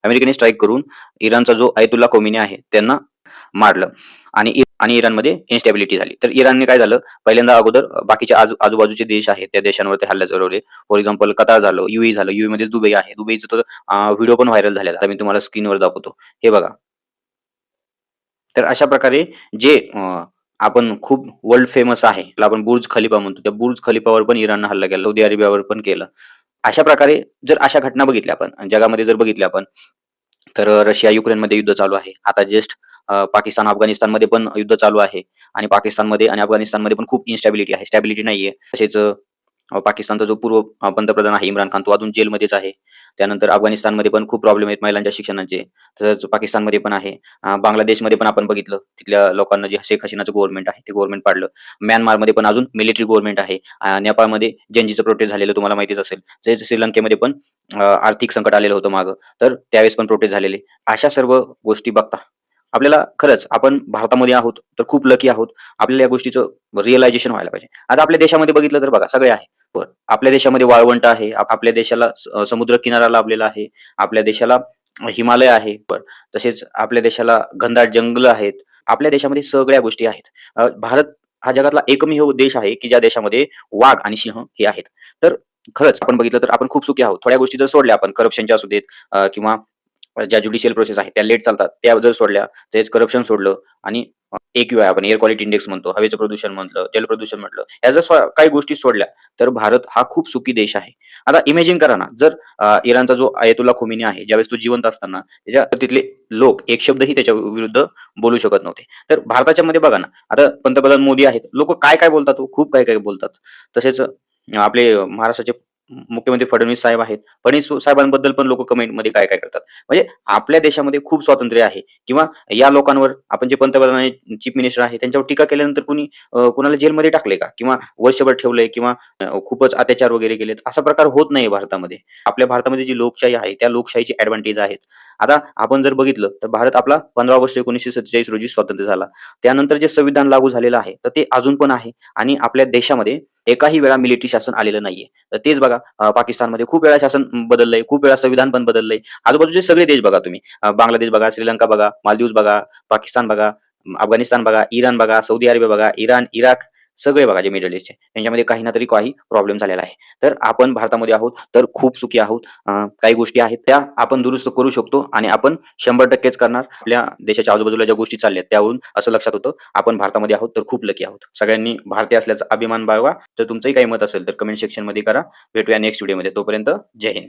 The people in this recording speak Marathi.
अमेरिकेने स्ट्राईक करून इराणचा जो अयतुल्ला खोमेनी आहे त्यांना मारलं आणि आणि इराणमध्ये इन्स्टॅबिलिटी झाली. तर इराणने काय झालं, पहिल्यांदा अगोदर बाकीचे आजूबाजूचे देश आहेत, त्या देशांवरती हल्ले चढवले. फॉर एक्झाम्पल कतार झालं, UAE झालं. UAE दुबई आहे. दुबईचा तर व्हिडिओ पण व्हायरल झालेला. आता मी तुम्हाला स्क्रीनवर दाखवतो. हे बघा. तर अशा प्रकारे जे आपण खूप वर्ल्ड फेमस आहे, त्याला आपण बुर्ज खलिफा म्हणतो. त्या बुर्ज खलिफावर पण इराणनं हल्ला केला. सौदी अरेबियावर पण केलं. अशा प्रकारे जर अशा घटना बघितल्या आपण, जगामध्ये जर बघितल्या आपण, तर रशिया युक्रेनमध्ये युद्ध चालू आहे. आता जस्ट पाकिस्तान अफगाणिस्तानमध्ये पण युद्ध चालू आहे आणि पाकिस्तानमध्ये आणि अफगाणिस्तानमध्ये पण खूप इन्स्टॅबिलिटी आहे. स्टॅबिलिटी नाहीये. तसेच पाकिस्तानचा जो पूर्व पंतप्रधान आहे इम्रान खान, तो अजून जेलमध्येच आहे. त्यानंतर अफगाणिस्तानमध्ये पण खूप प्रॉब्लेम आहेत महिलांच्या शिक्षणाचे. तसंच पाकिस्तानमध्ये पण आहे. बांगलादेशमध्ये पण आपण बघितलं, तिथल्या लोकांना जे शेख हसीनाचं गव्हर्नमेंट आहे, ते गव्हर्नमेंट पाडलं. म्यानमारमध्ये पण अजून मिलिटरी गव्हर्नमेंट आहे. नेपाळमध्ये जनजीचं प्रोटेस्ट झालेलं तुम्हाला माहितीच असेल. तसेच श्रीलंकेमध्ये पण आर्थिक संकट आलेलं होतं मागं, तर त्यावेळेस पण प्रोटेस्ट झालेले. अशा सर्व गोष्टी बघता आपल्याला खरंच आपण भारतामध्ये आहोत, तर खूप लकी आहोत. आपल्याला या गोष्टीचं रिअलायझेशन व्हायला पाहिजे. आता आपल्या देशामध्ये बघितलं तर बघा सगळे आहे. बरं, आपल्या देशामध्ये वाळवंट आहे. आपल्या देशाला समुद्र किनारा लाभलेला आहे. आपल्या देशाला हिमालय आहे. बरं, तसेच आपल्या देशाला घनदाट जंगलं आहेत. आपल्या देशामध्ये सगळ्या गोष्टी आहेत. भारत हा जगातला एकमेव देश आहे, की ज्या देशामध्ये वाघ आणि सिंह हे आहेत. तर खरंच आपण बघितलं तर आपण खूप सुखी आहोत. थोड्या गोष्टी जर सोडल्या आपण करप्शनच्या असू देत किंवा ज्या ज्युडिशियल प्रोसेस आहेत त्या लेट चालतात, त्या जर सोडल्या, तेच करप्शन सोडलं आणि AQI आपण एअर क्वालिटी इंडेक्स म्हणतो, हवेचं प्रदूषण म्हटलं, जल प्रदूषण म्हटलं, ह्या जर काही गोष्टी सोडल्या, तर भारत हा खूप सुखी देश आहे. आता इमॅजिन करा ना, जर इराणचा जो अयतुल्ला खोमेनी आहे, ज्यावेळेस तो जिवंत असताना त्याच्या तिथले लोक एक शब्दही त्याच्या विरुद्ध बोलू शकत नव्हते. तर भारताच्या मध्ये बघा ना, आता पंतप्रधान मोदी आहेत, लोकं काय-काय बोलतात हो, खूप काय-काय बोलतात. तसेच आपले महाराष्ट्राचे मुख्यमंत्री फडणवीस साहेब आहेत. फडणवीस साहेबांबद्दल पण लोकं कमेंटमध्ये काय-काय करतात. म्हणजे आपल्या देशामध्ये खूप स्वातंत्र्य आहे किंवा या लोकांवर आपण जे पंतप्रधान आणि चीफ मिनिस्टर आहे त्यांच्यावर टीका केल्यानंतर कुणी कुणाला जेलमध्ये टाकले का? किंवा वर्षभर ठेवलंय किंवा खूपच अत्याचार वगैरे केलेत. असा प्रकार होत नाहीये भारतामध्ये. आपल्या भारतामध्ये जी लोकशाही आहे, त्या लोकशाहीची एडव्हांटेज आहेत. आता आपण जर बघितलं, तर भारत आपला 15 ऑगस्ट 1947 रोजी स्वतंत्र झाला. त्यानंतर जे संविधान लागू झालेलं आहे, तर ते अजून पण आहे आणि आपल्या देशामध्ये एकाही वेळा मिलिटरी शासन आलेलं नाहीये. तर तेच बघा पाकिस्तानमध्ये खूप वेळा शासन बदललंय, खूप वेळा संविधान पण बदललंय. आजूबाजूचे सगळे देश बघा तुम्ही. बांगलादेश बघा, श्रीलंका बघा, मालदीव्स बघा, पाकिस्तान बघा, अफगाणिस्तान बघा, इराण बघा, सौदी अरेबिया बघा, इराण, इराक सगळे बघा जे मिडल ईस्टचे. त्यांच्यामध्ये काही ना तरी काही प्रॉब्लेम झालेला आहे. तर आपण भारतामध्ये आहोत, तर खूप सुखी आहोत. काही गोष्टी आहेत त्या आपण दुरुस्त करू शकतो आणि आपण 100%च करणार. आपल्या देशाच्या आजूबाजूला ज्या गोष्टी चालल्यात त्यावरून असं लक्षात होतं, आपण भारतामध्ये आहोत, तर खूप लकी आहोत. सगळ्यांनी भारतीय असल्याचा अभिमान बाळगा. जर तुमचंही काही मत असेल, तर कमेंट सेक्शनमध्ये करा. भेटूया नेक्स्ट व्हिडिओमध्ये. तोपर्यंत जय हिंद.